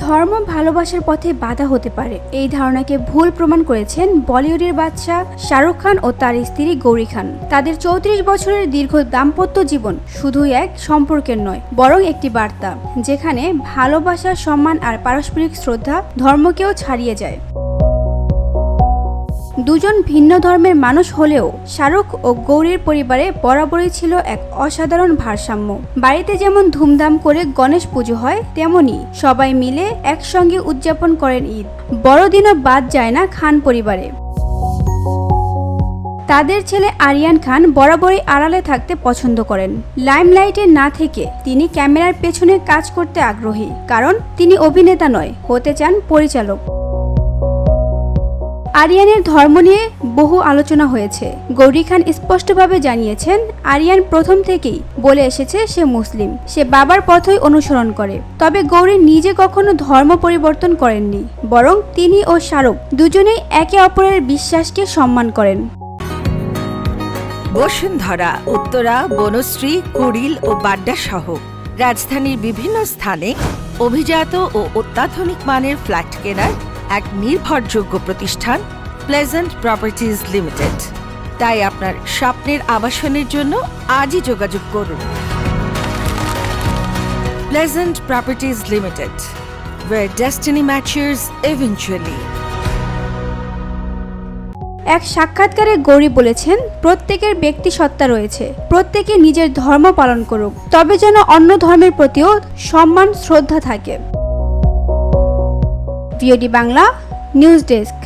ধর্ম ভালোবাসার পথে বাধা হতে পারে, এই ধারণাকে ভুল প্রমাণ করেছেন বলিউডের বাদশা শাহরুখ খান ও তার স্ত্রী গৌরী খান। তাদের 34 বছরের দীর্ঘ দাম্পত্য জীবন শুধুই এক সম্পর্কের নয়, বরং একটি বার্তা যেখানে ভালোবাসা, সম্মান আর পারস্পরিক শ্রদ্ধা ধর্মকেও ছাড়িয়ে যায়। দুজন ভিন্ন ধর্মের মানুষ হলেও শাহরুখ ও গৌরীর পরিবারে বরাবরই ছিল এক অসাধারণ ভারসাম্য। বাড়িতে যেমন ধুমধাম করে গণেশ পুজো হয়, তেমনি সবাই মিলে একসঙ্গে উদযাপন করেন ঈদ। বড়দিনও বাদ যায় না খান পরিবারে। তাদের ছেলে আরিয়ান খান বরাবরই আড়ালে থাকতে পছন্দ করেন। লাইমলাইটে না থেকে তিনি ক্যামেরার পেছনে কাজ করতে আগ্রহী, কারণ তিনি অভিনেতা নয়, হতে চান পরিচালক। আরিয়ানের ধর্ম নিয়ে বহু আলোচনা হয়েছে। গৌরী খান স্পষ্টভাবে জানিয়েছেন, আরিয়ান প্রথম থেকেই বলে এসেছে সে মুসলিম, সে বাবার পথই অনুসরণ করে। তবে গৌরী নিজে কখনো ধর্ম পরিবর্তন করেননি, বরং তিনি ও শাহরুখ দুজনেই একে অপরের বিশ্বাসকে সম্মান করেন। বসুন্ধরা, উত্তরা, বনশ্রী, কুড়িল ও বাড্ডা সহ রাজধানীর বিভিন্ন স্থানে অভিজাত ও অত্যাধুনিক মানের ফ্ল্যাট কেনার এক নির্ভরযোগ্য প্রতিষ্ঠান প্লেজেন্ট প্রপার্টিজ লিমিটেড। তাই আপনার স্বপ্নের আবাসনের জন্য আজই যোগাযোগ করুন। Pleasant properties limited, where destiny matches eventually। এক সাক্ষাৎকারে গৌরী বলেছেন, প্রত্যেকের ব্যক্তি সত্তা রয়েছে, প্রত্যেকে নিজের ধর্ম পালন করুক, তবে যেন অন্য ধর্মের প্রতিও সম্মান, শ্রদ্ধা থাকে। VOD Bangla news desk.